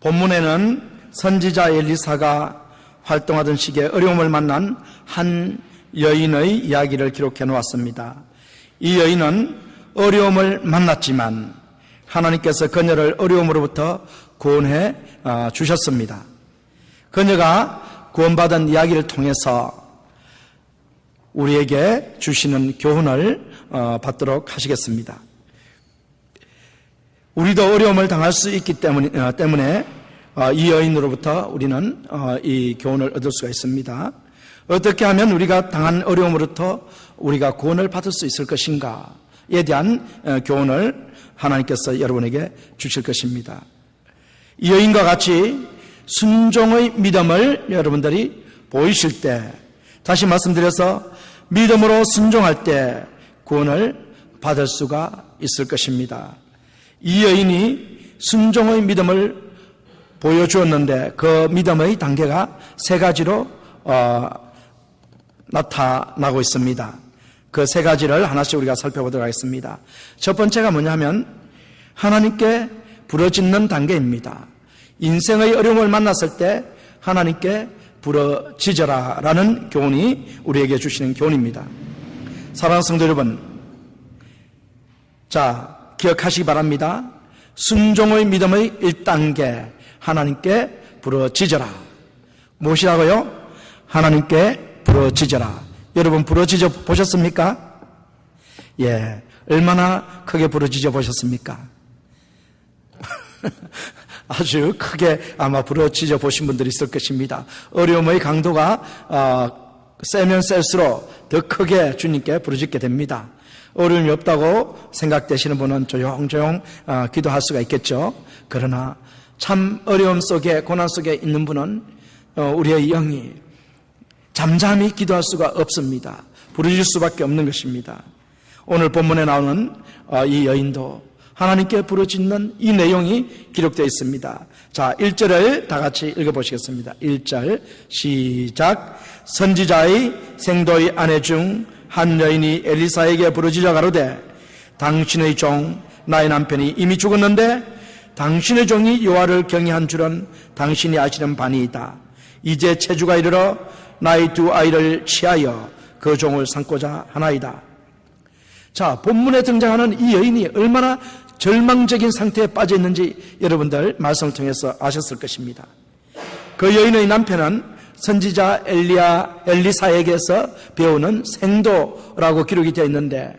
본문에는 선지자 엘리사가 활동하던 시기에 어려움을 만난 한 여인의 이야기를 기록해 놓았습니다. 이 여인은 어려움을 만났지만 하나님께서 그녀를 어려움으로부터 구원해 주셨습니다. 그녀가 구원받은 이야기를 통해서 우리에게 주시는 교훈을 받도록 하시겠습니다. 우리도 어려움을 당할 수 있기 때문에 이 여인으로부터 우리는 이 교훈을 얻을 수가 있습니다. 어떻게 하면 우리가 당한 어려움으로부터 우리가 구원을 받을 수 있을 것인가에 대한 교훈을 하나님께서 여러분에게 주실 것입니다. 이 여인과 같이 순종의 믿음을 여러분들이 보이실 때, 다시 말씀드려서 믿음으로 순종할 때 구원을 받을 수가 있을 것입니다. 이 여인이 순종의 믿음을 보여주었는데 그 믿음의 단계가 세 가지로 나타나고 있습니다. 그 세 가지를 하나씩 우리가 살펴보도록 하겠습니다. 첫 번째가 뭐냐면 하나님께 부르짖는 단계입니다. 인생의 어려움을 만났을 때 하나님께 부르짖어라 라는 교훈이 우리에게 주시는 교훈입니다. 사랑하는 성도 여러분, 자, 기억하시기 바랍니다. 순종의 믿음의 1단계, 하나님께 부르짖어라. 무엇이라고요? 하나님께 부르짖어라. 여러분 부르짖어 보셨습니까? 예, 얼마나 크게 부르짖어 보셨습니까? 아주 크게 아마 부르짖어 보신 분들이 있을 것입니다. 어려움의 강도가 세면 셀수록 더 크게 주님께 부르짖게 됩니다. 어려움이 없다고 생각되시는 분은 조용조용 기도할 수가 있겠죠. 그러나 참 어려움 속에, 고난 속에 있는 분은 우리의 영이 잠잠히 기도할 수가 없습니다. 부르짖을 수밖에 없는 것입니다. 오늘 본문에 나오는 이 여인도 하나님께 부르짖는 이 내용이 기록되어 있습니다. 자, 1절을 다 같이 읽어보시겠습니다. 1절 시작. 선지자의 생도의 아내 중 한 여인이 엘리사에게 부르짖어 가로되 당신의 종 나의 남편이 이미 죽었는데 당신의 종이 여호와를 경외한 줄은 당신이 아시는 바니이다. 이제 체주가 이르러 나의 두 아이를 취하여 그 종을 삼고자 하나이다. 자, 본문에 등장하는 이 여인이 얼마나 절망적인 상태에 빠져 있는지 여러분들 말씀을 통해서 아셨을 것입니다. 그 여인의 남편은 선지자 엘리사에게서 배우는 생도라고 기록이 되어 있는데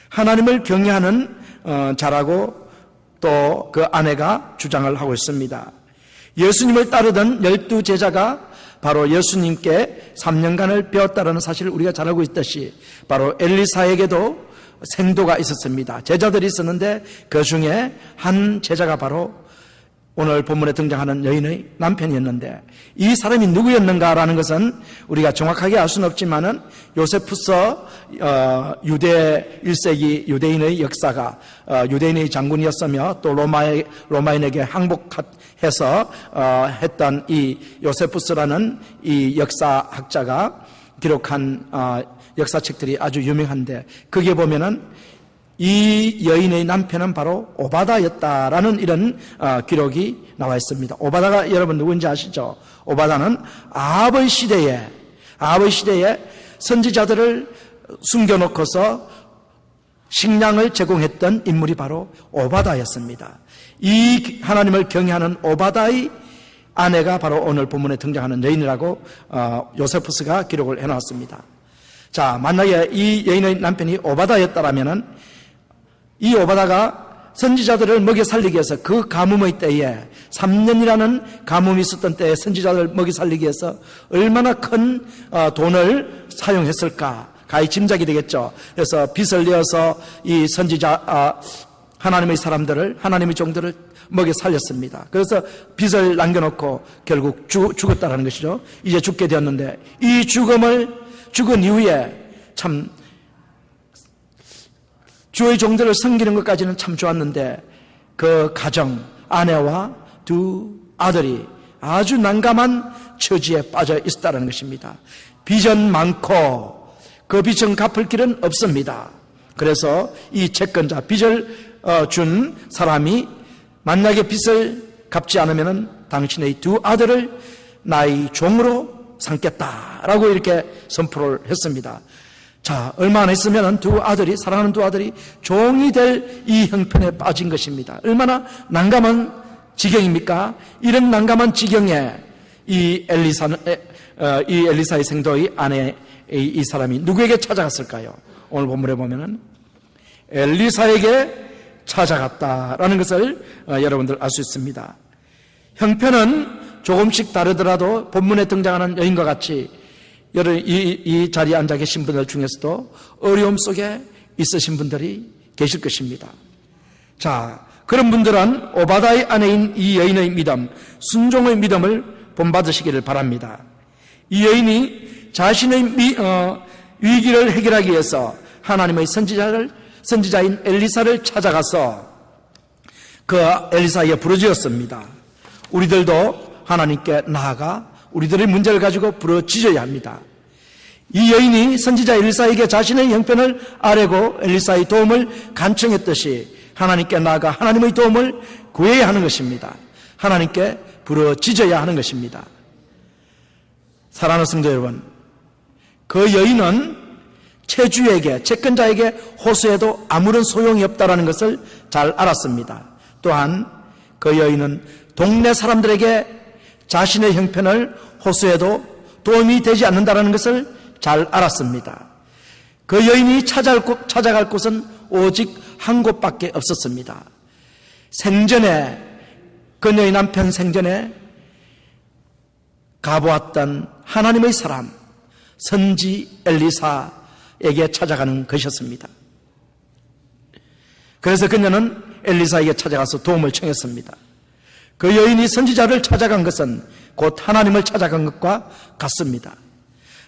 하나님을 경외하는 자라고 또 그 아내가 주장을 하고 있습니다. 예수님을 따르던 12제자가 바로 예수님께 3년간을 배웠다는 사실을 우리가 잘 알고 있듯이 바로 엘리사에게도 생도가 있었습니다. 제자들이 있었는데 그 중에 한 제자가 바로 오늘 본문에 등장하는 여인의 남편이었는데 이 사람이 누구였는가라는 것은 우리가 정확하게 알 수는 없지만은 요세푸서 유대 1세기 유대인의 역사가 유대인의 장군이었으며 또 로마인에게 항복해서 했던 이 요세푸스라는 이 역사학자가 기록한 역사책들이 아주 유명한데 거기에 보면은 이 여인의 남편은 바로 오바다였다라는 이런 기록이 나와 있습니다. 오바다가 여러분 누구인지 아시죠? 오바다는 아합의 시대에 선지자들을 숨겨놓고서 식량을 제공했던 인물이 바로 오바다였습니다. 이 하나님을 경외하는 오바다의 아내가 바로 오늘 본문에 등장하는 여인이라고 요세푸스가 기록을 해놨습니다. 자, 만약에 이 여인의 남편이 오바다였다라면은 이 오바다가 선지자들을 먹여 살리기 위해서 그 가뭄의 때에 3년이라는 가뭄이 있었던 때에 선지자들을 먹여 살리기 위해서 얼마나 큰 돈을 사용했을까 가히 짐작이 되겠죠. 그래서 빚을 내어서 이 선지자 하나님의 사람들을 하나님의 종들을 먹여 살렸습니다. 그래서 빚을 남겨놓고 결국 죽었다는 것이죠. 이제 죽게 되었는데 이 죽은 이후에 참 주의 종들을 섬기는 것까지는 참 좋았는데 그 가정, 아내와 두 아들이 아주 난감한 처지에 빠져 있었다는 것입니다. 빚은 많고 그 빚은 갚을 길은 없습니다. 그래서 이 채권자, 빚을 준 사람이 만약에 빚을 갚지 않으면 당신의 두 아들을 나의 종으로 삼겠다라고 이렇게 선포를 했습니다. 자, 얼마 안 있으면 사랑하는 두 아들이 종이 될 이 형편에 빠진 것입니다. 얼마나 난감한 지경입니까? 이런 난감한 지경에 이 엘리사의 생도의 아내 이 사람이 누구에게 찾아갔을까요? 오늘 본문에 보면은 엘리사에게 찾아갔다라는 것을 여러분들 알 수 있습니다. 형편은 조금씩 다르더라도 본문에 등장하는 여인과 같이 이 자리에 앉아 계신 분들 중에서도 어려움 속에 있으신 분들이 계실 것입니다. 자, 그런 분들은 오바다의 아내인 이 여인의 믿음, 순종의 믿음을 본받으시기를 바랍니다. 이 여인이 자신의 위기를 해결하기 위해서 하나님의 선지자인 엘리사를 찾아가서 그 엘리사에게 부르짖었습니다. 우리들도 하나님께 나아가 우리들의 문제를 가지고 부르짖어야 합니다. 이 여인이 선지자 엘리사에게 자신의 형편을 아뢰고 엘리사의 도움을 간청했듯이 하나님께 나아가 하나님의 도움을 구해야 하는 것입니다. 하나님께 부르짖어야 하는 것입니다. 사랑하는 성도 여러분, 그 여인은 채권자에게 호소해도 아무런 소용이 없다는 것을 잘 알았습니다. 또한 그 여인은 동네 사람들에게 자신의 형편을 호소해도 도움이 되지 않는다는 것을 잘 알았습니다. 그 여인이 찾아갈 곳은 오직 한 곳밖에 없었습니다. 생전에, 그녀의 남편 생전에 가보았던 하나님의 사람, 선지 엘리사에게 찾아가는 것이었습니다. 그래서 그녀는 엘리사에게 찾아가서 도움을 청했습니다. 그 여인이 선지자를 찾아간 것은 곧 하나님을 찾아간 것과 같습니다.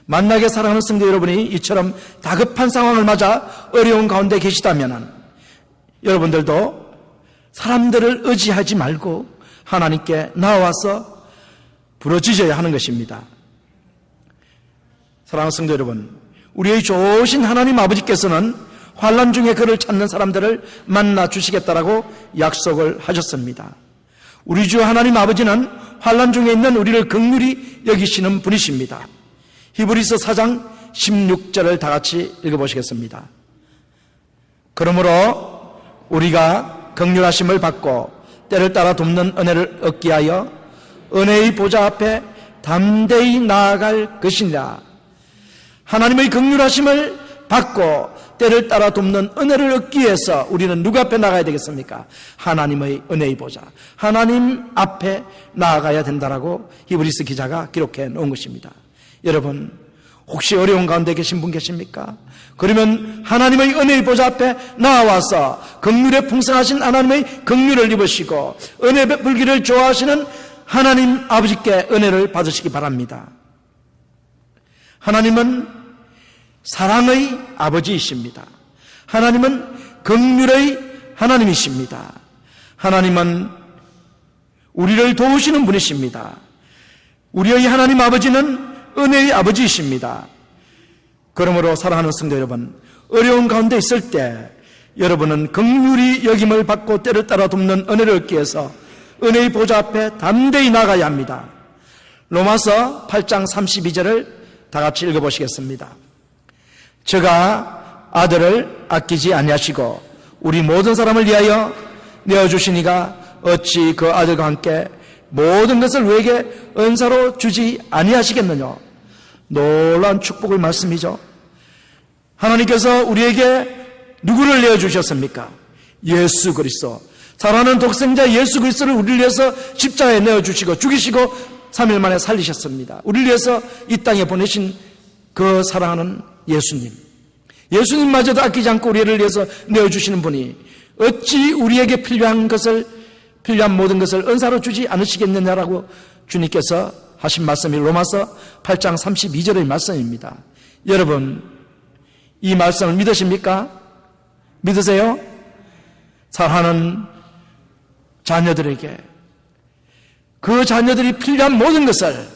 만나게 사랑하는 성도 여러분이 이처럼 다급한 상황을 맞아 어려운 가운데 계시다면 여러분들도 사람들을 의지하지 말고 하나님께 나와서 부르짖어야 하는 것입니다. 사랑하는 성도 여러분, 우리의 좋으신 하나님 아버지께서는 환난 중에 그를 찾는 사람들을 만나 주시겠다라고 약속을 하셨습니다. 우리 주 하나님 아버지는 환난 중에 있는 우리를 긍휼히 여기시는 분이십니다. 히브리서 4장 16절을 다 같이 읽어보시겠습니다. 그러므로 우리가 긍휼하심을 받고 때를 따라 돕는 은혜를 얻기 위하여 은혜의 보좌 앞에 담대히 나아갈 것이니라. 하나님의 긍휼하심을 받고 때를 따라 돕는 은혜를 얻기 위해서 우리는 누구 앞에 나가야 되겠습니까? 하나님의 은혜의 보좌, 하나님 앞에 나아가야 된다라고 히브리서 기자가 기록해 놓은 것입니다. 여러분, 혹시 어려운 가운데 계신 분 계십니까? 그러면 하나님의 은혜의 보좌 앞에 나와서 긍휼에 풍성하신 하나님의 긍휼을 입으시고 은혜 베풀기를 좋아하시는 하나님 아버지께 은혜를 받으시기 바랍니다. 하나님은 사랑의 아버지이십니다. 하나님은 긍휼의 하나님이십니다. 하나님은 우리를 도우시는 분이십니다. 우리의 하나님 아버지는 은혜의 아버지이십니다. 그러므로 사랑하는 성도 여러분, 어려운 가운데 있을 때 여러분은 긍휼히 여김을 받고 때를 따라 돕는 은혜를 얻기 위해서 은혜의 보좌 앞에 담대히 나가야 합니다. 로마서 8장 32절을 다 같이 읽어보시겠습니다. 저가 아들을 아끼지 아니하시고 우리 모든 사람을 위하여 내어주시니가 어찌 그 아들과 함께 모든 것을 우리에게 은사로 주지 아니하시겠느냐. 놀라운 축복의 말씀이죠. 하나님께서 우리에게 누구를 내어주셨습니까? 예수 그리스도, 사랑하는 독생자 예수 그리스도를 우리를 위해서 십자가에 내어주시고 죽이시고 3일 만에 살리셨습니다. 우리를 위해서 이 땅에 보내신 그 사랑하는 예수님마저도 아끼지 않고 우리를 위해서 내어주시는 분이 어찌 우리에게 필요한 모든 것을 은사로 주지 않으시겠느냐라고 주님께서 하신 말씀이 로마서 8장 32절의 말씀입니다. 여러분, 이 말씀을 믿으십니까? 믿으세요? 사랑하는 자녀들에게 그 자녀들이 필요한 모든 것을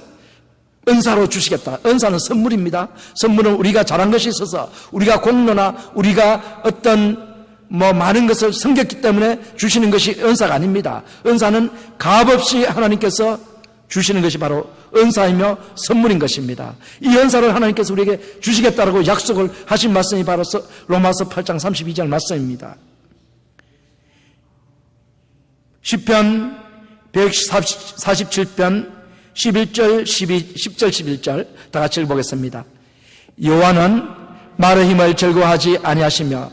은사로 주시겠다. 은사는 선물입니다. 선물은 우리가 잘한 것이 있어서 우리가 공로나 우리가 어떤 많은 것을 섬겼기 때문에 주시는 것이 은사가 아닙니다. 은사는 값없이 하나님께서 주시는 것이 바로 은사이며 선물인 것입니다. 이 은사를 하나님께서 우리에게 주시겠다라고 약속을 하신 말씀이 바로 로마서 8장 32절 말씀입니다. 시편 147편 11절 10절 11절 다 같이 읽어보겠습니다. 여호와는 말의 힘을 즐거워하지 아니하시며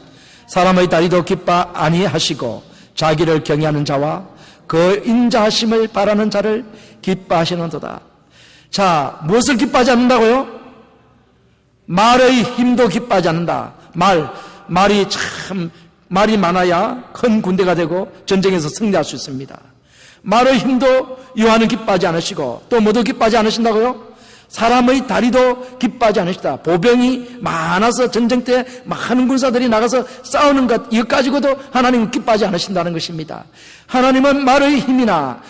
사람의 다리도 기뻐 아니하시고 자기를 경외하는 자와 그 인자하심을 바라는 자를 기뻐하시는도다. 자, 무엇을 기뻐하지 않는다고요? 말의 힘도 기뻐하지 않는다. 말이 많아야 큰 군대가 되고 전쟁에서 승리할 수 있습니다. 말의 힘도 여호와는 기뻐하지 않으시고 또 뭐도 기뻐하지 않으신다고요? 사람의 다리도 기뻐하지 않으시다. 보병이 많아서 전쟁 때 많은 군사들이 나가서 싸우는 것 이것 가지고도 하나님은 기뻐하지 않으신다는 것입니다. 하나님은 말의 힘이나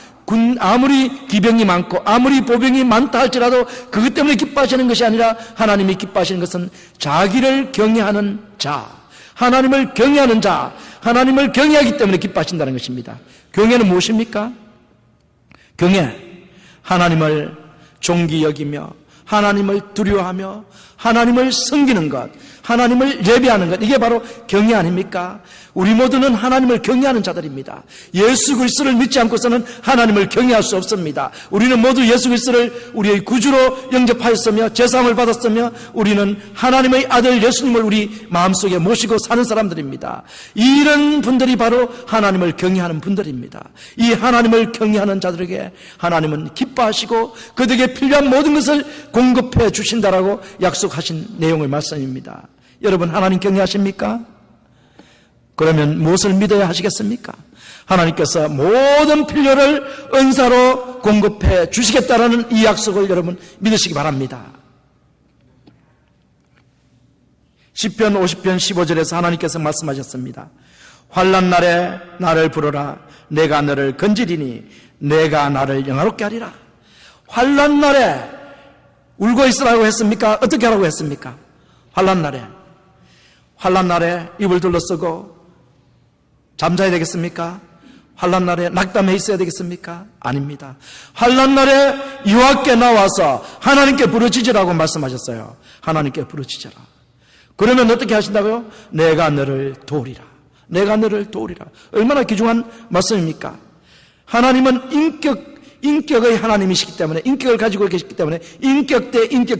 아무리 기병이 많고 아무리 보병이 많다 할지라도 그것 때문에 기뻐하시는 것이 아니라 하나님이 기뻐하시는 것은 자기를 경외하는 자, 하나님을 경외하는 자, 하나님을 경외하기 때문에 기뻐하신다는 것입니다. 경외는 무엇입니까? 경외, 하나님을 존귀 여기며 하나님을 두려워하며 하나님을 섬기는 것, 하나님을 예배하는 것, 이게 바로 경외 아닙니까? 우리 모두는 하나님을 경외하는 자들입니다. 예수 그리스도를 믿지 않고서는 하나님을 경외할 수 없습니다. 우리는 모두 예수 그리스도를 우리의 구주로 영접하였으며 제사함을 받았으며 우리는 하나님의 아들 예수님을 우리 마음속에 모시고 사는 사람들입니다. 이런 분들이 바로 하나님을 경외하는 분들입니다. 이 하나님을 경외하는 자들에게 하나님은 기뻐하시고 그들에게 필요한 모든 것을 공급해 주신다라고 약속하신 내용의 말씀입니다. 여러분, 하나님 경외하십니까? 그러면 무엇을 믿어야 하시겠습니까? 하나님께서 모든 필요를 은사로 공급해 주시겠다라는 이 약속을 여러분 믿으시기 바랍니다. 시편 50편 15절에서 하나님께서 말씀하셨습니다. 환난 날에 나를 부르라. 내가 너를 건지리니 내가 나를 영화롭게 하리라. 환난 날에 울고 있으라고 했습니까? 어떻게 하라고 했습니까? 환난 날에 입을 둘러쓰고 잠자야 되겠습니까? 환난 날에 낙담해 있어야 되겠습니까? 아닙니다. 환난 날에 여호와께 나와서 하나님께 부르짖으라고 말씀하셨어요. 하나님께 부르짖으라. 그러면 어떻게 하신다고요? 내가 너를 도우리라. 내가 너를 도우리라. 얼마나 귀중한 말씀입니까? 하나님은 인격의 하나님이시기 때문에, 인격을 가지고 계시기 때문에 인격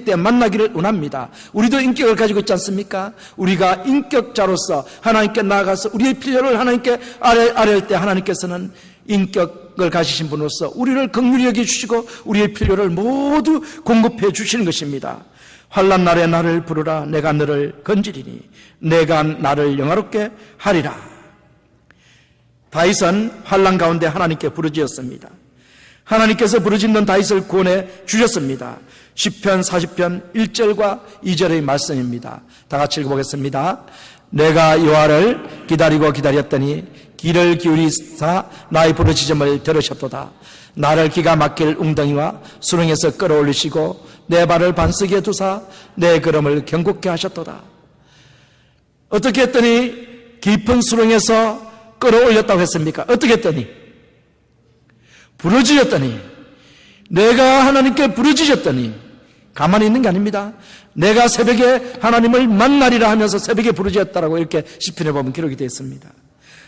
대 만나기를 원합니다. 우리도 인격을 가지고 있지 않습니까? 우리가 인격자로서 하나님께 나아가서 우리의 필요를 하나님께 아뢰할 때 하나님께서는 인격을 가지신 분으로서 우리를 긍휼히 여겨주시고 우리의 필요를 모두 공급해 주시는 것입니다. 환난 날에 나를 부르라. 내가 너를 건지리니 내가 나를 영화롭게 하리라. 다윗은 환난 가운데 하나님께 부르짖었습니다. 하나님께서 부르짖는 다윗을 구원해 주셨습니다. 시편 40편 1절과 2절의 말씀입니다. 다 같이 읽어보겠습니다. 내가 여호와를 기다리고 기다렸더니 귀를 기울이사 나의 부르짖음을 들으셨도다. 나를 기가 막힐 웅덩이와 수렁에서 끌어올리시고 내 발을 반석에 두사 내 걸음을 견고케 하셨도다. 어떻게 했더니 깊은 수렁에서 끌어올렸다고 했습니까? 어떻게 했더니? 부르짖었더니, 내가 하나님께 부르짖었더니, 가만히 있는 게 아닙니다. 내가 새벽에 하나님을 만나리라 하면서 새벽에 부르짖었다라고 이렇게 시편에 보면 기록이 되어 있습니다.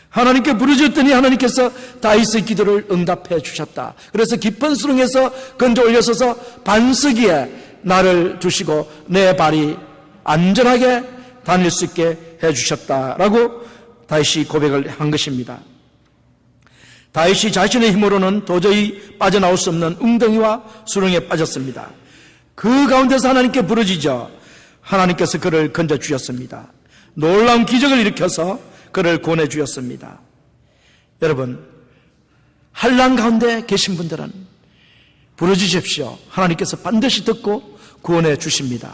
하나님께 부르짖었더니 하나님께서 다윗의 기도를 응답해 주셨다. 그래서 깊은 수렁에서 건져 올려서서 반석 위에 나를 두시고 내 발이 안전하게 다닐 수 있게 해 주셨다라고 다윗이 고백을 한 것입니다. 다윗이 자신의 힘으로는 도저히 빠져나올 수 없는 웅덩이와 수렁에 빠졌습니다. 그 가운데서 하나님께 부르짖어 하나님께서 그를 건져 주셨습니다. 놀라운 기적을 일으켜서 그를 구원해 주셨습니다. 여러분, 환난 가운데 계신 분들은 부르짖으십시오. 하나님께서 반드시 듣고 구원해 주십니다.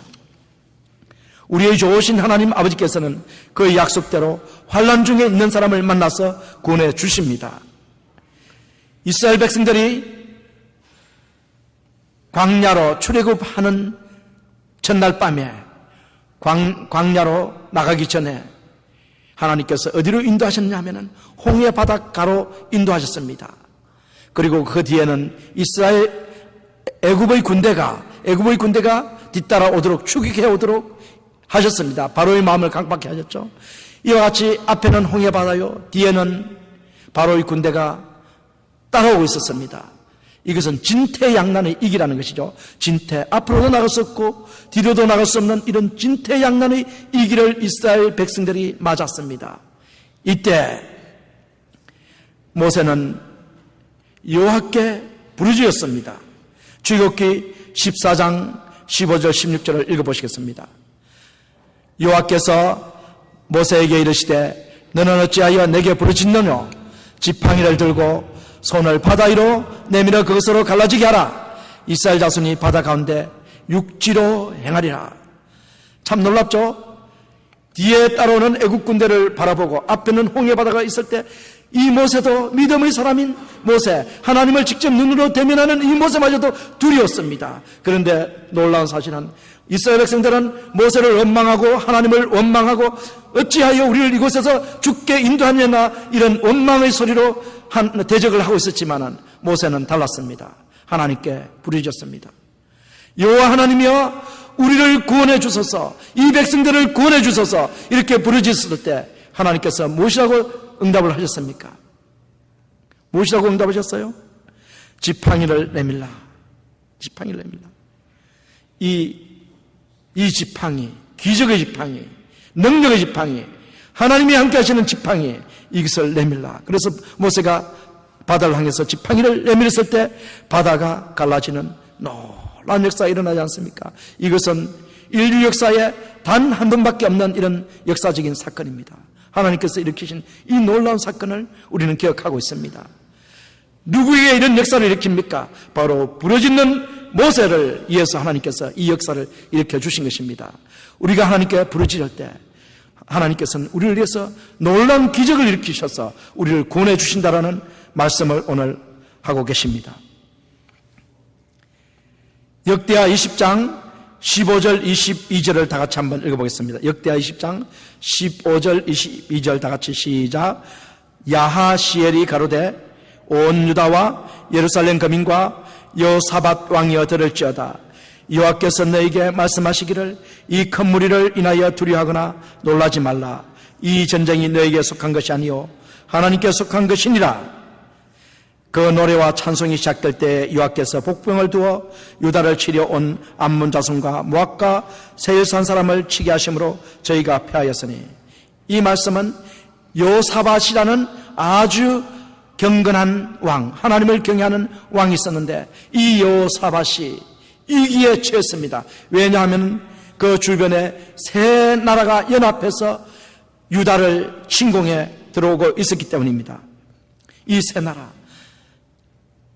우리의 좋으신 하나님 아버지께서는 그 약속대로 환난 중에 있는 사람을 만나서 구원해 주십니다. 이스라엘 백성들이 광야로 출애굽하는 첫날 밤에 광야로 나가기 전에 하나님께서 어디로 인도하셨냐 하면은 홍해 바닷가로 인도하셨습니다. 그리고 그 뒤에는 애굽의 군대가 뒤따라 오도록 추격해 오도록 하셨습니다. 바로의 마음을 강박해 하셨죠. 이와 같이 앞에는 홍해 바다요, 뒤에는 바로의 군대가 따라오고 있었습니다. 이것은 진퇴양난의 이기라는 것이죠. 앞으로도 나갈 수 없고 뒤로도 나갈 수 없는 이런 진퇴양난의 이기를 이스라엘 백성들이 맞았습니다. 이때 모세는 여호와께 부르짖었습니다. 출애굽기 14장 15절 16절을 읽어보시겠습니다. 여호와께서 모세에게 이르시되 너는 어찌하여 내게 부르짖느냐? 지팡이를 들고 손을 바다 위로 내밀어 그것으로 갈라지게 하라. 이스라엘 자손이 바다 가운데 육지로 행하리라. 참 놀랍죠? 뒤에 따라오는 애국 군대를 바라보고 앞에는 홍해 바다가 있을 때 이 모세도 믿음의 사람인 모세, 하나님을 직접 눈으로 대면하는 이 모세마저도 두려웠습니다. 그런데 놀라운 사실은 이스라엘 백성들은 모세를 원망하고 하나님을 원망하고 어찌하여 우리를 이곳에서 죽게 인도하느냐 이런 원망의 소리로 대적을 하고 있었지만 모세는 달랐습니다. 하나님께 부르짖었습니다. 여호와 하나님이여 우리를 구원해 주소서, 이 백성들을 구원해 주소서 이렇게 부르짖었을 때 하나님께서 무엇이라고 응답을 하셨습니까? 무엇이라고 응답하셨어요? 지팡이를 내밀라. 지팡이를 내밀라. 이 지팡이, 기적의 지팡이, 능력의 지팡이, 하나님이 함께 하시는 지팡이, 이것을 내밀라. 그래서 모세가 바다를 향해서 지팡이를 내밀었을 때 바다가 갈라지는 놀라운 역사가 일어나지 않습니까? 이것은 인류 역사에 단 한 번밖에 없는 이런 역사적인 사건입니다. 하나님께서 일으키신 이 놀라운 사건을 우리는 기억하고 있습니다. 누구에게 이런 역사를 일으킵니까? 바로 부르짖는 모세를 위해서 하나님께서 이 역사를 일으켜 주신 것입니다. 우리가 하나님께 부르짖을 때 하나님께서는 우리를 위해서 놀라운 기적을 일으키셔서 우리를 구원해 주신다라는 말씀을 오늘 하고 계십니다. 역대하 20장 15절 22절을 다 같이 한번 읽어보겠습니다. 역대하 20장 15절 22절 다 같이 시작. 야하시엘이 가로되 온 유다와 예루살렘 거민과 여호사밧 왕이여 들을지어다. 여호와께서 너에게 말씀하시기를 이 큰 무리를 인하여 두려워하거나 놀라지 말라. 이 전쟁이 너에게 속한 것이 아니요 하나님께 속한 것이니라. 그 노래와 찬송이 시작될 때 여호와께서 복병을 두어 유다를 치려 온 암몬 자손과 모압과 세일산 사람을 치게 하심으로 저희가 패하였으니, 이 말씀은 여호사밧이라는 아주 경건한 왕, 하나님을 경외하는 왕이 있었는데 이 여호사밧이 위기에 처했습니다. 왜냐하면 그 주변에 세 나라가 연합해서 유다를 침공해 들어오고 있었기 때문입니다. 이 세 나라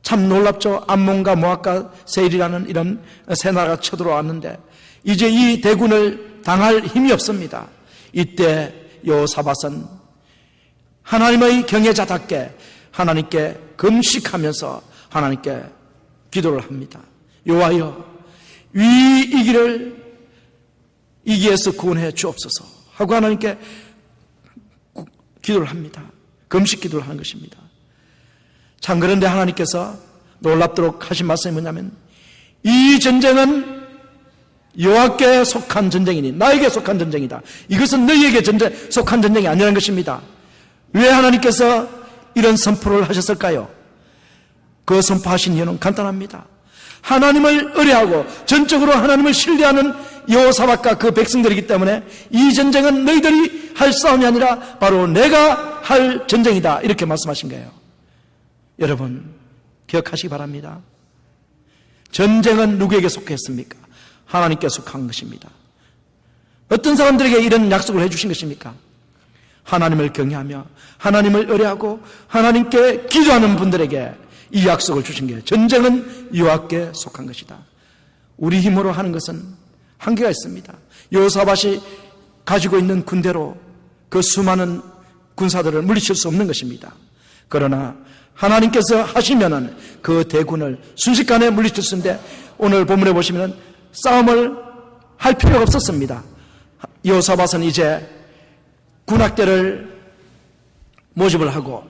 참 놀랍죠. 암몬과 모압과 세일이라는 이런 세 나라가 쳐들어왔는데 이제 이 대군을 당할 힘이 없습니다. 이때 여호사밧은 하나님의 경외자답게 하나님께 금식하면서 하나님께 기도를 합니다. 여호와여, 이기에서 구원해 주옵소서 하고 하나님께 기도를 합니다. 금식 기도를 하는 것입니다. 참 그런데 하나님께서 놀랍도록 하신 말씀이 뭐냐면, 이 전쟁은 여호와께 속한 전쟁이니 나에게 속한 전쟁이다. 이것은 너희에게 속한 전쟁이 아니라는 것입니다. 왜 하나님께서 이런 선포를 하셨을까요? 그 선포하신 이유는 간단합니다. 하나님을 의뢰하고 전적으로 하나님을 신뢰하는 여호사밧과 그 백성들이기 때문에 이 전쟁은 너희들이 할 싸움이 아니라 바로 내가 할 전쟁이다, 이렇게 말씀하신 거예요. 여러분 기억하시기 바랍니다. 전쟁은 누구에게 속했습니까? 하나님께 속한 것입니다. 어떤 사람들에게 이런 약속을 해주신 것입니까? 하나님을 경외하며 하나님을 의뢰하고 하나님께 기도하는 분들에게 이 약속을 주신 거예요. 전쟁은 여호와께 속한 것이다. 우리 힘으로 하는 것은 한계가 있습니다. 여호사밧이 가지고 있는 군대로 그 수많은 군사들을 물리칠 수 없는 것입니다. 그러나 하나님께서 하시면은 그 대군을 순식간에 물리칠 수 있는데, 오늘 본문에 보시면은 싸움을 할 필요가 없었습니다. 여호사밧은 이제 군악대를 모집을 하고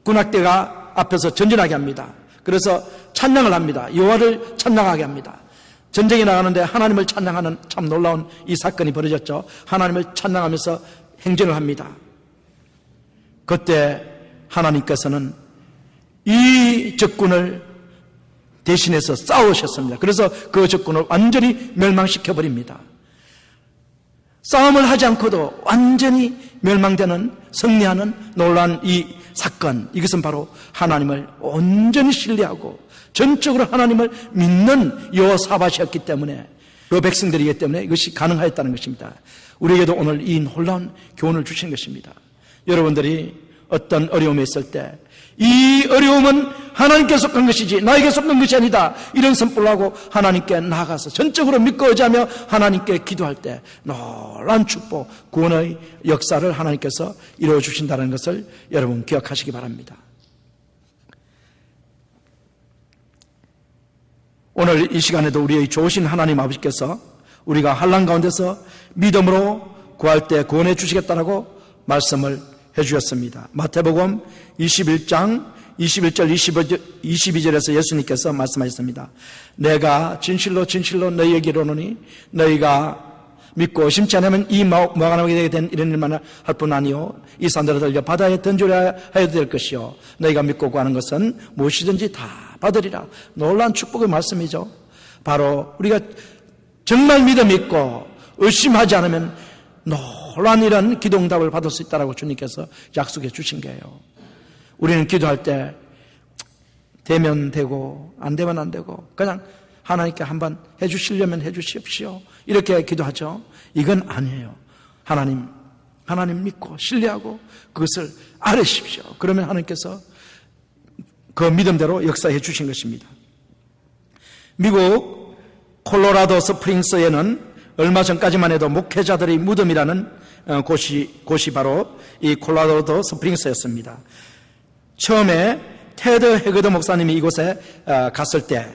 군악대가 앞에서 전진하게 합니다. 그래서 찬양을 합니다. 여호와를 찬양하게 합니다. 전쟁에 나가는데 하나님을 찬양하는 참 놀라운 이 사건이 벌어졌죠. 하나님을 찬양하면서 행진을 합니다. 그때 하나님께서는 이 적군을 대신해서 싸우셨습니다. 그래서 그 적군을 완전히 멸망시켜버립니다. 싸움을 하지 않고도 완전히 멸망되는, 승리하는 놀라운 이 사건, 이것은 바로 하나님을 온전히 신뢰하고 전적으로 하나님을 믿는 여호사밧이었기 때문에, 그 백성들이기 때문에 이것이 가능하였다는 것입니다. 우리에게도 오늘 이 놀라운 교훈을 주신 것입니다. 여러분들이 어떤 어려움에 있을 때 이 어려움은 하나님께 속한 것이지 나에게 속한 것이 아니다, 이런 선포를 하고 하나님께 나아가서 전적으로 믿고 의지하며 하나님께 기도할 때 놀라운 축복, 구원의 역사를 하나님께서 이루어 주신다는 것을 여러분 기억하시기 바랍니다. 오늘 이 시간에도 우리의 좋으신 하나님 아버지께서 우리가 환난 가운데서 믿음으로 구할 때 구원해 주시겠다라고 말씀을 해주셨습니다. 마태복음 21장 21절 22절에서 예수님께서 말씀하셨습니다. 내가 진실로 진실로 너희에게 이르노니 너희가 믿고 의심치 않으면 이 무화과나무에 된 이런 일만 할 뿐 아니요 이 산들을 들려 바다에 던지려 해도 될 것이요 너희가 믿고 구하는 것은 무엇이든지 다 받으리라. 놀라운 축복의 말씀이죠. 바로 우리가 정말 믿음 있고 의심하지 않으면 놀라운 이런 기도응답을 받을 수 있다고 주님께서 약속해 주신 거예요. 우리는 기도할 때 되면 되고 안 되면 안 되고 그냥 하나님께 한번 해주시려면 해주십시오 이렇게 기도하죠. 이건 아니에요. 하나님 믿고 신뢰하고 그것을 아뢰십시오. 그러면 하나님께서 그 믿음대로 역사해 주신 것입니다. 미국 콜로라도 스프링스에는 얼마 전까지만 해도 목회자들의 무덤이라는 곳이 바로 이 콜로라도 스프링스였습니다. 처음에 테드 헤거드 목사님이 이곳에 갔을 때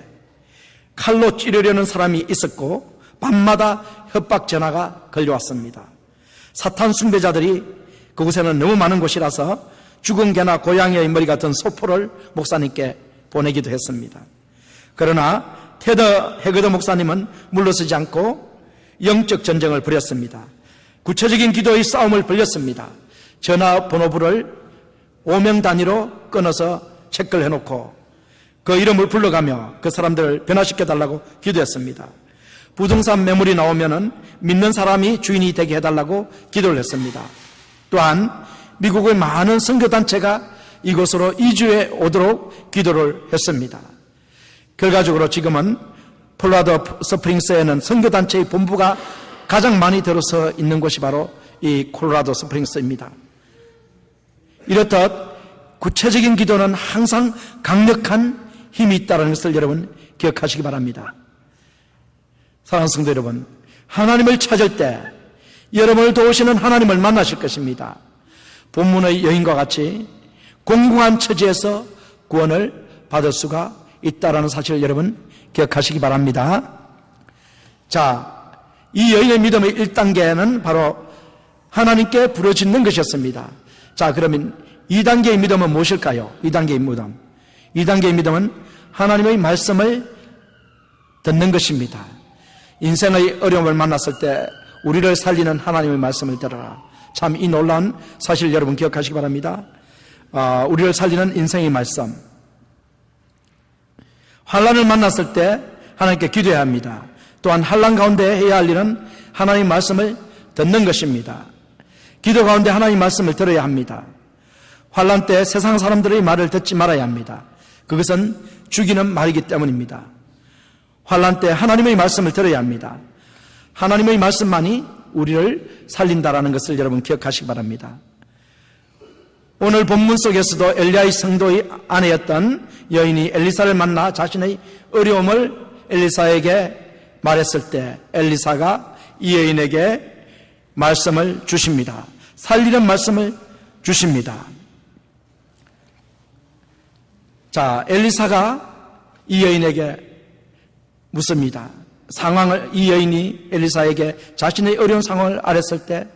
칼로 찌르려는 사람이 있었고 밤마다 협박 전화가 걸려왔습니다. 사탄 숭배자들이 그곳에는 너무 많은 곳이라서 죽은 개나 고양이의 머리 같은 소포를 목사님께 보내기도 했습니다. 그러나 테드 헤거드 목사님은 물러서지 않고 영적 전쟁을 벌였습니다. 구체적인 기도의 싸움을 벌였습니다. 전화번호부를 5명 단위로 끊어서 체크를 해놓고 그 이름을 불러가며 그 사람들을 변화시켜달라고 기도했습니다. 부동산 매물이 나오면은 믿는 사람이 주인이 되게 해달라고 기도를 했습니다. 또한 미국의 많은 선교단체가 이곳으로 이주해 오도록 기도를 했습니다. 결과적으로 지금은 콜로라도 스프링스에는 선교단체의 본부가 가장 많이 들어서 있는 곳이 바로 이 콜로라도 스프링스입니다. 이렇듯 구체적인 기도는 항상 강력한 힘이 있다는 것을 여러분 기억하시기 바랍니다. 사랑하는 성도 여러분, 하나님을 찾을 때 여러분을 도우시는 하나님을 만나실 것입니다. 본문의 여인과 같이 공공한 처지에서 구원을 받을 수가 있다는 사실을 여러분 기억하시기 바랍니다. 자, 이 여인의 믿음의 1단계는 바로 하나님께 부르짖는 것이었습니다. 자, 그러면 2단계의 믿음은 무엇일까요? 2단계의 믿음. 2단계의 믿음은 하나님의 말씀을 듣는 것입니다. 인생의 어려움을 만났을 때 우리를 살리는 하나님의 말씀을 들어라. 참 이 놀라운 사실 여러분 기억하시기 바랍니다. 우리를 살리는 인생의 말씀. 환난을 만났을 때 하나님께 기도해야 합니다. 또한 환난 가운데 해야 할 일은 하나님의 말씀을 듣는 것입니다. 기도 가운데 하나님의 말씀을 들어야 합니다. 환난 때 세상 사람들의 말을 듣지 말아야 합니다. 그것은 죽이는 말이기 때문입니다. 환난 때 하나님의 말씀을 들어야 합니다. 하나님의 말씀만이 우리를 살린다라는 것을 여러분 기억하시기 바랍니다. 오늘 본문 속에서도 엘리야의 성도의 아내였던 여인이 엘리사를 만나 자신의 어려움을 엘리사에게 말했을 때 엘리사가 이 여인에게 말씀을 주십니다. 살리는 말씀을 주십니다. 자, 엘리사가 이 여인에게 묻습니다. 이 여인이 엘리사에게 자신의 어려운 상황을 아뢰었을 때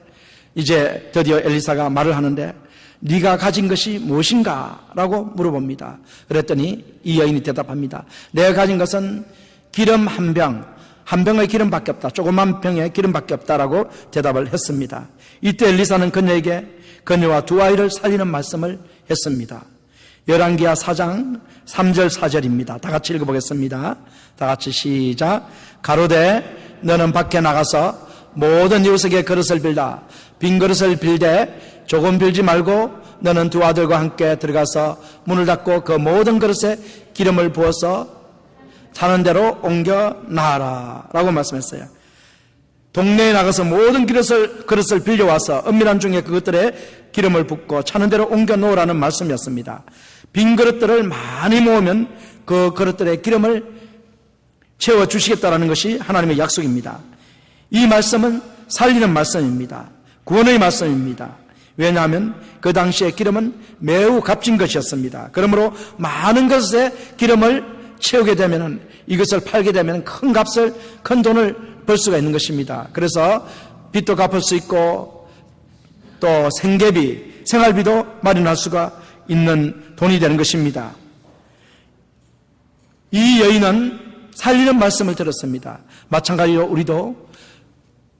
이제 드디어 엘리사가 말을 하는데 네가 가진 것이 무엇인가? 라고 물어봅니다. 그랬더니 이 여인이 대답합니다. 내가 가진 것은 기름 한 병의 기름밖에 없다. 조그만 병에 기름밖에 없다라고 대답을 했습니다. 이때 엘리사는 그녀에게 그녀와 두 아이를 살리는 말씀을 했습니다. 열왕기하 4장 3절 4절입니다. 다 같이 읽어보겠습니다. 다 같이 시작. 가로되 너는 밖에 나가서 모든 이웃에게 그릇을 빌다. 빈 그릇을 빌되 조금 빌지 말고 너는 두 아들과 함께 들어가서 문을 닫고 그 모든 그릇에 기름을 부어서 자는 대로 옮겨 놔라 라고 말씀했어요. 동네에 나가서 모든 그릇을 빌려와서 은밀한 중에 그것들에 기름을 붓고 차는 대로 옮겨 놓으라는 말씀이었습니다. 빈 그릇들을 많이 모으면 그 그릇들에 기름을 채워주시겠다라는 것이 하나님의 약속입니다. 이 말씀은 살리는 말씀입니다. 구원의 말씀입니다. 왜냐하면 그 당시에 기름은 매우 값진 것이었습니다. 그러므로 많은 것에 기름을 채우게 되면 이것을 팔게 되면 큰 돈을 벌 수가 있는 것입니다. 그래서 빚도 갚을 수 있고 또 생계비, 생활비도 마련할 수가 있는 돈이 되는 것입니다. 이 여인은 살리는 말씀을 들었습니다. 마찬가지로 우리도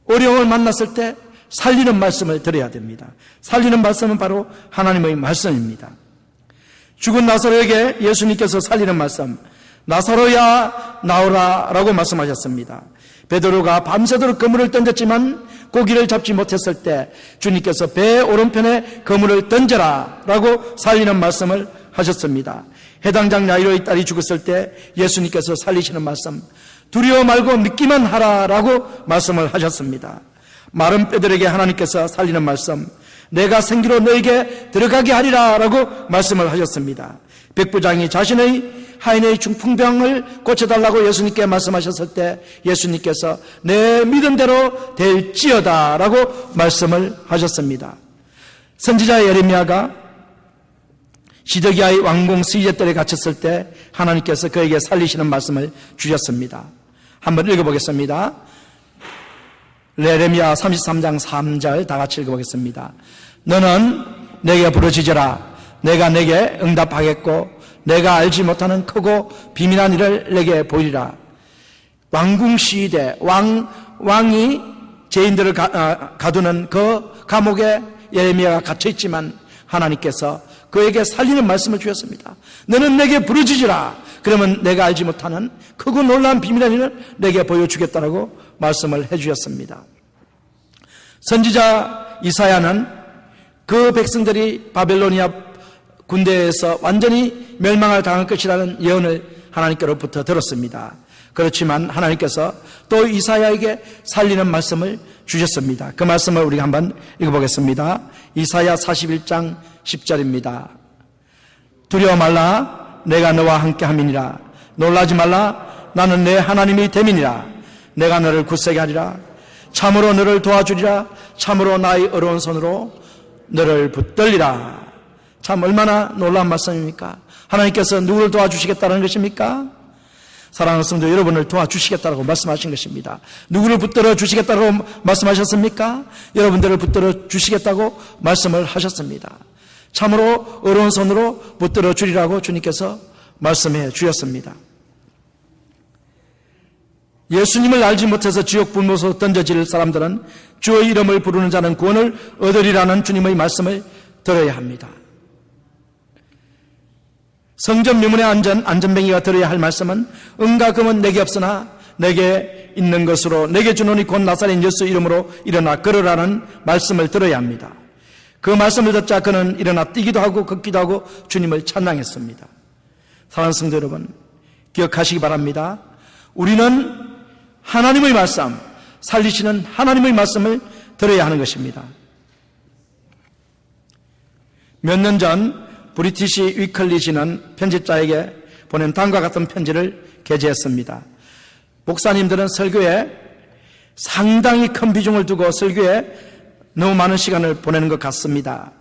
어려움을 만났을 때 살리는 말씀을 들어야 됩니다. 살리는 말씀은 바로 하나님의 말씀입니다. 죽은 나사로에게 예수님께서 살리는 말씀, 나사로야 나오라 라고 말씀하셨습니다. 베드로가 밤새도록 그물을 던졌지만 고기를 잡지 못했을 때 주님께서 배 오른편에 그물을 던져라 라고 살리는 말씀을 하셨습니다. 해당장 야이로의 딸이 죽었을 때 예수님께서 살리시는 말씀, 두려워 말고 믿기만 하라 라고 말씀을 하셨습니다. 마른 뼈들에게 하나님께서 살리는 말씀, 내가 생기로 너에게 들어가게 하리라 라고 말씀을 하셨습니다. 백부장이 자신의 하인의 중풍병을 고쳐달라고 예수님께 말씀하셨을 때 예수님께서 내 믿은 대로 될지어다 라고 말씀을 하셨습니다. 선지자 예레미야가 시드기야의 왕궁 시제들에 갇혔을 때 하나님께서 그에게 살리시는 말씀을 주셨습니다. 한번 읽어보겠습니다. 예레미야 33장 3절 다 같이 읽어보겠습니다. 너는 내게 부르짖으라. 내가 내게 응답하겠고 내가 알지 못하는 크고 비밀한 일을 내게 보이리라. 왕궁 시대 왕이 죄인들을 가두는 그 감옥에 예레미야가 갇혀있지만 하나님께서 그에게 살리는 말씀을 주셨습니다. 너는 내게 부르짖으라. 그러면 내가 알지 못하는 크고 놀라운 비밀한 일을 내게 보여주겠다라고 말씀을 해주셨습니다. 선지자 이사야는 그 백성들이 바벨로니아 군대에서 완전히 멸망을 당할 것이라는 예언을 하나님께로부터 들었습니다. 그렇지만 하나님께서 또 이사야에게 살리는 말씀을 주셨습니다. 그 말씀을 우리가 한번 읽어보겠습니다. 이사야 41장 10절입니다. 두려워 말라. 내가 너와 함께 함이니라. 놀라지 말라. 나는 내 하나님이 됨이니라. 내가 너를 굳세게 하리라. 참으로 너를 도와주리라. 참으로 나의 어려운 손으로 너를 붙들리라. 참 얼마나 놀라운 말씀입니까? 하나님께서 누구를 도와주시겠다는 것입니까? 사랑하는 성도 여러분을 도와주시겠다고 말씀하신 것입니다. 누구를 붙들어 주시겠다고 말씀하셨습니까? 여러분들을 붙들어 주시겠다고 말씀을 하셨습니다. 참으로 어려운 손으로 붙들어 주리라고 주님께서 말씀해 주셨습니다. 예수님을 알지 못해서 지옥 불못으로 던져질 사람들은 주의 이름을 부르는 자는 구원을 얻으리라는 주님의 말씀을 들어야 합니다. 성전 미문의 안전뱅이가 들어야 할 말씀은 은과 금은 내게 없으나 내게 있는 것으로 내게 주노니 곧 나사렛 예수 이름으로 일어나 걸으라는 말씀을 들어야 합니다. 그 말씀을 듣자 그는 일어나 뛰기도 하고 걷기도 하고 주님을 찬양했습니다. 사랑하는 성도 여러분, 기억하시기 바랍니다. 우리는 하나님의 말씀, 살리시는 하나님의 말씀을 들어야 하는 것입니다. 몇 년 전 브리티시 위클리지는 편집자에게 보낸 다음과 같은 편지를 게재했습니다. 목사님들은 설교에 상당히 큰 비중을 두고 설교에 너무 많은 시간을 보내는 것 같습니다.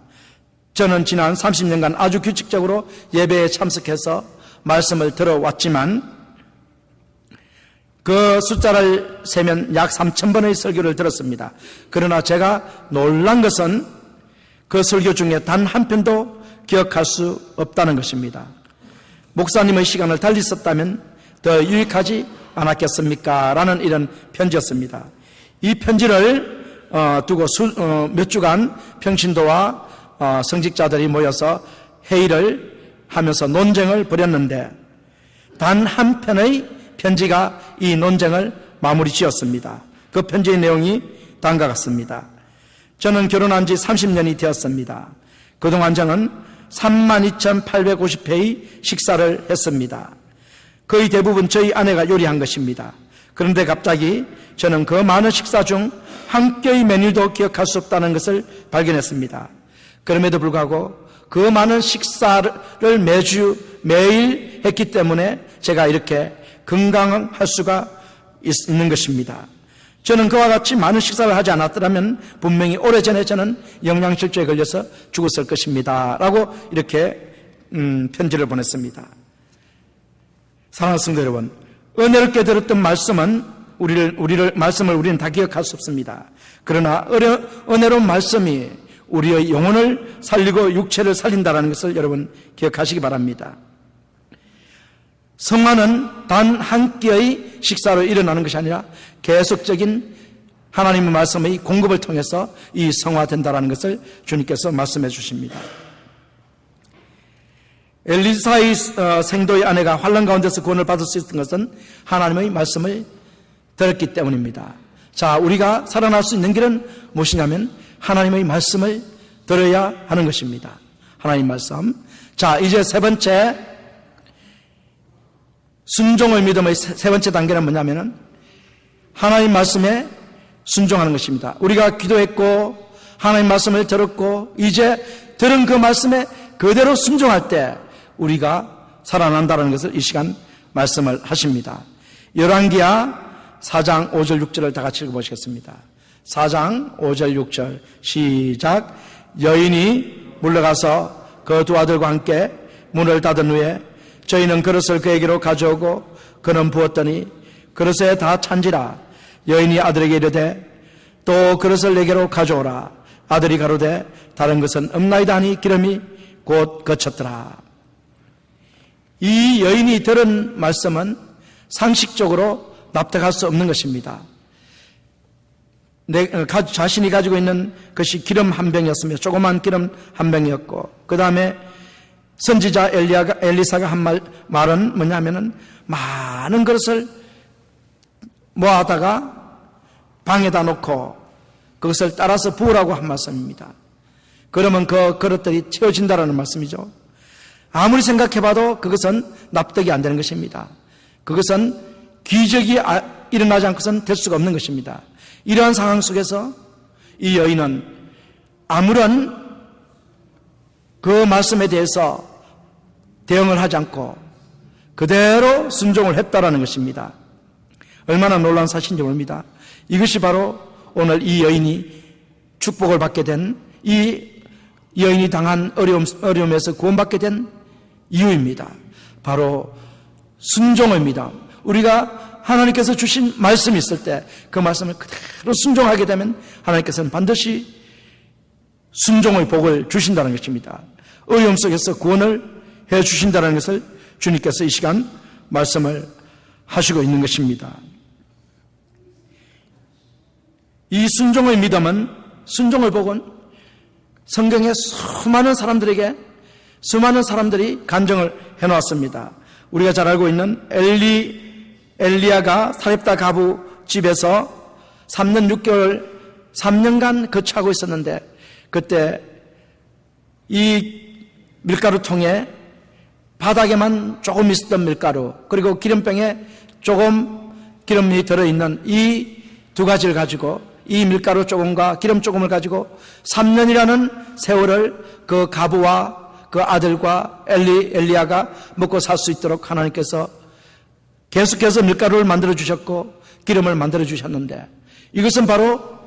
저는 지난 30년간 아주 규칙적으로 예배에 참석해서 말씀을 들어왔지만 그 숫자를 세면 약 3,000번의 설교를 들었습니다. 그러나 제가 놀란 것은 그 설교 중에 단 한 편도 기억할 수 없다는 것입니다. 목사님의 시간을 달리 썼다면 더 유익하지 않았겠습니까? 라는 이런 편지였습니다. 이 편지를 두고 몇 주간 평신도와 성직자들이 모여서 회의를 하면서 논쟁을 벌였는데 단 한 편의 편지가 이 논쟁을 마무리 지었습니다. 그 편지의 내용이 다음과 같습니다. 저는 결혼한 지 30년이 되었습니다. 그동안 저는 32,850회의 식사를 했습니다. 거의 대부분 저희 아내가 요리한 것입니다. 그런데 갑자기 저는 그 많은 식사 중 한 끼의 메뉴도 기억할 수 없다는 것을 발견했습니다. 그럼에도 불구하고 그 많은 식사를 매일 했기 때문에 제가 이렇게 건강할 수가 있는 것입니다. 저는 그와 같이 많은 식사를 하지 않았더라면 분명히 오래전에 저는 영양실조에 걸려서 죽었을 것입니다. 라고 이렇게 편지를 보냈습니다. 사랑하는 성도 여러분, 은혜롭게 들었던 말씀은 말씀을 우리는 다 기억할 수 없습니다. 그러나 은혜로운 말씀이 우리의 영혼을 살리고 육체를 살린다는 것을 여러분 기억하시기 바랍니다. 성화는 단 한 끼의 식사로 일어나는 것이 아니라 계속적인 하나님의 말씀의 공급을 통해서 이 성화된다는 것을 주님께서 말씀해 주십니다. 엘리사의 생도의 아내가 환난 가운데서 구원을 받을 수 있었던 것은 하나님의 말씀을 들었기 때문입니다. 자, 우리가 살아날 수 있는 길은 무엇이냐면 하나님의 말씀을 들어야 하는 것입니다. 하나님 말씀. 자, 이제 세 번째 순종의 믿음의 세 번째 단계는 뭐냐면은 하나님 말씀에 순종하는 것입니다. 우리가 기도했고 하나님 말씀을 들었고 이제 들은 그 말씀에 그대로 순종할 때 우리가 살아난다는 것을 이 시간 말씀을 하십니다. 열왕기하 4장 5절 6절을 다 같이 읽어보시겠습니다. 4장 5절 6절 시작. 여인이 물러가서 그 두 아들과 함께 문을 닫은 후에 저희는 그릇을 그에게로 가져오고 그는 부었더니 그릇에 다 찬지라. 여인이 아들에게 이르되 또 그릇을 내게로 가져오라. 아들이 가로되 다른 것은 없나이다 하니 기름이 곧 거쳤더라. 이 여인이 들은 말씀은 상식적으로 납득할 수 없는 것입니다. 자신이 가지고 있는 것이 기름 한 병이었으며 조그만 기름 한 병이었고 그 다음에 선지자 엘리사가 한 말은 뭐냐면은 많은 그릇을 모아다가 방에다 놓고 그것을 따라서 부으라고 한 말씀입니다. 그러면 그 그릇들이 채워진다라는 말씀이죠. 아무리 생각해봐도 그것은 납득이 안 되는 것입니다. 그것은 기적이 일어나지 않고서는 될 수가 없는 것입니다. 이러한 상황 속에서 이 여인은 아무런 그 말씀에 대해서 대응을 하지 않고 그대로 순종을 했다라는 것입니다. 얼마나 놀라운 사실인지 모릅니다. 이것이 바로 오늘 이 여인이 축복을 받게 된, 이 여인이 당한 어려움에서 구원받게 된 이유입니다. 바로 순종입니다. 우리가 하나님께서 주신 말씀이 있을 때 그 말씀을 그대로 순종하게 되면 하나님께서는 반드시 순종의 복을 주신다는 것입니다. 어려움 속에서 구원을 해 주신다는 것을 주님께서 이 시간 말씀을 하시고 있는 것입니다. 이 순종의 믿음은, 순종의 복은 성경에 수많은 사람들이 간증을 해놓았습니다. 우리가 잘 알고 있는 엘리야가 사렙다 가부 집에서 3년 6개월 3년간 거처하고 있었는데 그때 이 밀가루통에 바닥에만 조금 있었던 밀가루 그리고 기름병에 조금 기름이 들어있는 이 두 가지를 가지고 이 밀가루 조금과 기름 조금을 가지고 3년이라는 세월을 그 가부와 그 아들과 엘리야가 먹고 살 수 있도록 하나님께서 계속해서 밀가루를 만들어 주셨고 기름을 만들어 주셨는데 이것은 바로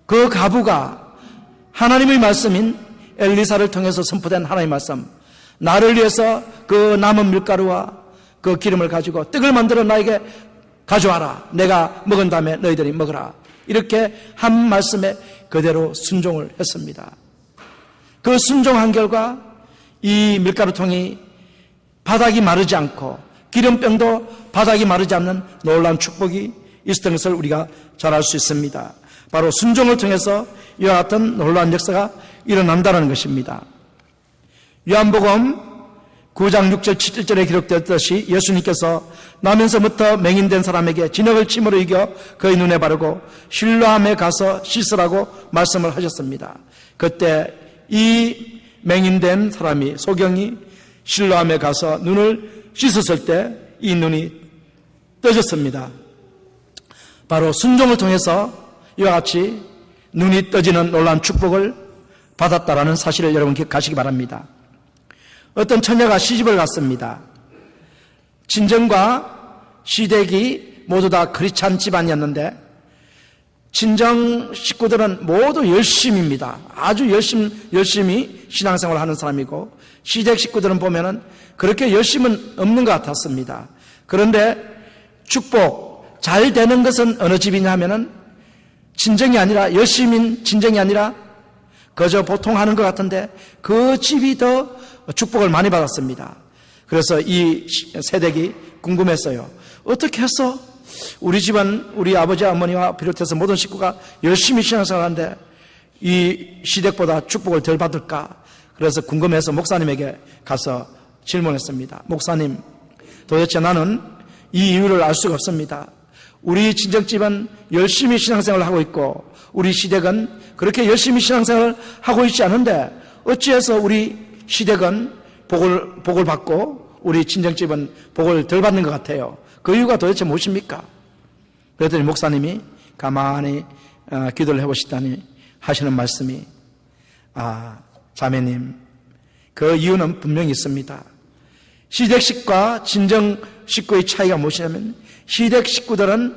그 가부가 하나님의 말씀인 엘리사를 통해서 선포된 하나님의 말씀, 나를 위해서 그 남은 밀가루와 그 기름을 가지고 떡을 만들어 나에게 가져와라. 내가 먹은 다음에 너희들이 먹으라. 이렇게 한 말씀에 그대로 순종을 했습니다. 그 순종한 결과 이 밀가루통이 바닥이 마르지 않고 기름병도 바닥이 마르지 않는 놀라운 축복이 있었던 것을 우리가 잘 알 수 있습니다. 바로 순종을 통해서 이와 같은 놀라운 역사가 일어난다는 것입니다. 요한복음 9장 6절 7절에 기록되었듯이 예수님께서 나면서부터 맹인된 사람에게 진흙을 침으로 이겨 그의 눈에 바르고 실로암에 가서 씻으라고 말씀을 하셨습니다. 그때 이 맹인된 사람이 소경이 실로암에 가서 눈을 씻었을 때 이 눈이 떠졌습니다. 바로 순종을 통해서 이와 같이 눈이 떠지는 놀라운 축복을 받았다라는 사실을 여러분 기억하시기 바랍니다. 어떤 처녀가 시집을 갔습니다. 친정과 시댁이 모두 다 크리스찬 집안이었는데 친정 식구들은 모두 열심입니다. 아주 열심히 신앙생활을 하는 사람이고 시댁 식구들은 보면은 그렇게 열심은 없는 것 같았습니다. 그런데 축복, 잘 되는 것은 어느 집이냐 하면은 친정이 아니라 열심인 친정이 아니라 그저 보통 하는 것 같은데 그 집이 더 축복을 많이 받았습니다. 그래서 이 세댁이 궁금했어요. 어떻게 해서 우리 집은 우리 아버지 어머니와 비롯해서 모든 식구가 열심히 신앙생활하는데 이 시댁보다 축복을 덜 받을까? 그래서 궁금해서 목사님에게 가서 질문했습니다. 목사님, 도대체 나는 이 이유를 알 수가 없습니다. 우리 친정집은 열심히 신앙생활을 하고 있고 우리 시댁은 그렇게 열심히 신앙생활을 하고 있지 않은데 어찌해서 우리 시댁은 복을 받고 우리 친정집은 복을 덜 받는 것 같아요. 그 이유가 도대체 무엇입니까? 그랬더니 목사님이 가만히 기도를 해보시다니 하시는 말씀이 자매님, 그 이유는 분명히 있습니다. 시댁 식구와 친정 식구의 차이가 무엇이냐면 시댁 식구들은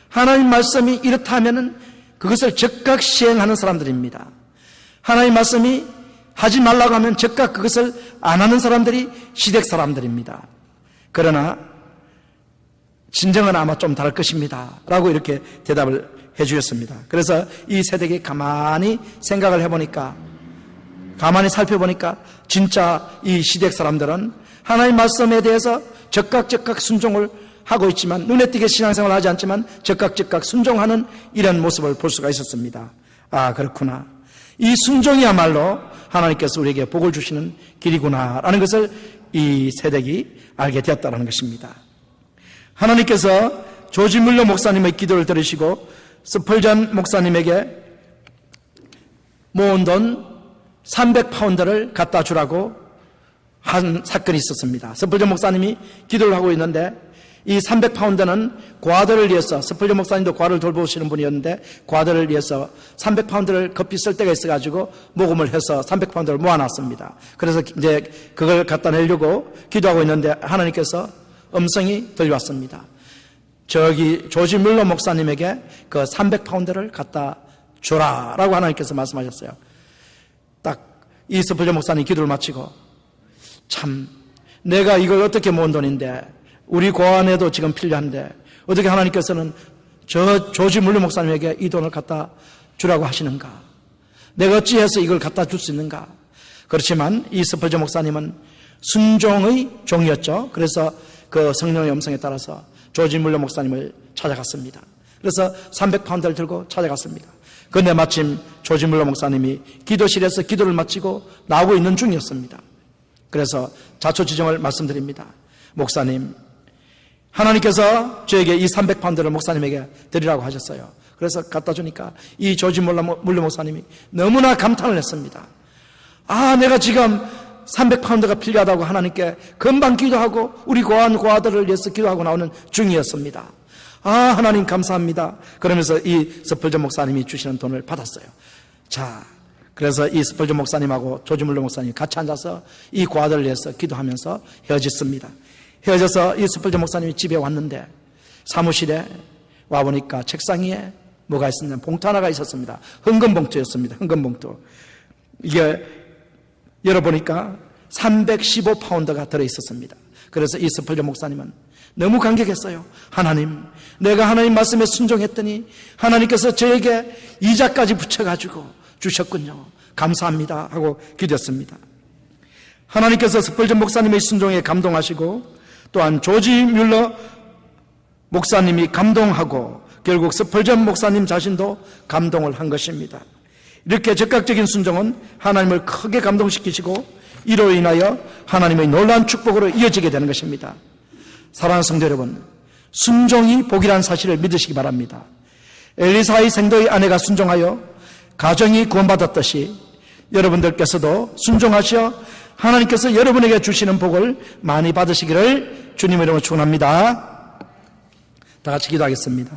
하나님 말씀이 이렇다 하면은 그것을 즉각 시행하는 사람들입니다. 하나님 말씀이 하지 말라고 하면 즉각 그것을 안 하는 사람들이 시댁 사람들입니다. 그러나 친정은 아마 좀 다를 것입니다. 라고 이렇게 대답을 해 주셨습니다. 그래서 이 세대가 가만히 생각을 해보니까, 가만히 살펴보니까 진짜 이 시댁 사람들은 하나님 말씀에 대해서 즉각 순종을 하고 있지만, 눈에 띄게 신앙생활을 하지 않지만 즉각 순종하는 이런 모습을 볼 수가 있었습니다. 그렇구나. 이 순종이야말로 하나님께서 우리에게 복을 주시는 길이구나라는 것을 이 세대가 알게 되었다는 것입니다. 하나님께서 조지 물러 목사님의 기도를 들으시고 스펄전 목사님에게 모은 돈 300파운드를 갖다 주라고 한 사건이 있었습니다. 스펄전 목사님이 기도를 하고 있는데 이 300파운드는 과들을 위해서, 스펄전 목사님도 과를 돌보시는 분이었는데 과들을 위해서 300파운드를 급히 쓸 때가 있어가지고 모금을 해서 300파운드를 모아놨습니다. 그래서 이제 그걸 갖다 내려고 기도하고 있는데 하나님께서 음성이 들려왔습니다. 저기 조지 물러 목사님에게 그 300파운드를 갖다 줘라라고 하나님께서 말씀하셨어요. 딱 이 스펄전 목사님 기도를 마치고, 참 내가 이걸 어떻게 모은 돈인데 우리 고안에도 지금 필요한데 어떻게 하나님께서는 저 조지 물러 목사님에게 이 돈을 갖다 주라고 하시는가? 내가 어찌해서 이걸 갖다 줄 수 있는가? 그렇지만 이 스펄전 목사님은 순종의 종이었죠. 그래서 그 성령의 음성에 따라서 조지 물러 목사님을 찾아갔습니다. 그래서 300파운드를 들고 찾아갔습니다. 그런데 마침 조지 물러 목사님이 기도실에서 기도를 마치고 나오고 있는 중이었습니다. 그래서 자초지종을 말씀드립니다. 목사님, 하나님께서 저에게 이 300파운드를 목사님에게 드리라고 하셨어요. 그래서 갖다 주니까 이 조지 물러 목사님이 너무나 감탄을 했습니다. 내가 지금 300파운드가 필요하다고 하나님께 금방 기도하고 우리 고아들을 위해서 기도하고 나오는 중이었습니다. 하나님 감사합니다. 그러면서 이 스펄전 목사님이 주시는 돈을 받았어요. 자, 그래서 이 스펄전 목사님하고 조지 물러 목사님이 같이 앉아서 이 고아들을 위해서 기도하면서 헤어졌습니다. 헤어져서 이 스펄전 목사님이 집에 왔는데 사무실에 와보니까 책상 위에 뭐가 있었냐면 봉투 하나가 있었습니다. 헌금 봉투였습니다. 헌금 봉투. 이게 열어보니까 315파운드가 들어있었습니다. 그래서 이 스펄전 목사님은 너무 감격했어요. 하나님, 내가 하나님 말씀에 순종했더니 하나님께서 저에게 이자까지 붙여가지고 주셨군요. 감사합니다 하고 기도했습니다. 하나님께서 스펄전 목사님의 순종에 감동하시고 또한 조지 뮬러 목사님이 감동하고 결국 스펄전 목사님 자신도 감동을 한 것입니다. 이렇게 즉각적인 순종은 하나님을 크게 감동시키시고 이로 인하여 하나님의 놀라운 축복으로 이어지게 되는 것입니다. 사랑하는 성도 여러분, 순종이 복이라는 사실을 믿으시기 바랍니다. 엘리사의 생도의 아내가 순종하여 가정이 구원받았듯이 여러분들께서도 순종하시어 하나님께서 여러분에게 주시는 복을 많이 받으시기를 주님의 이름으로 축원합니다. 다 같이 기도하겠습니다.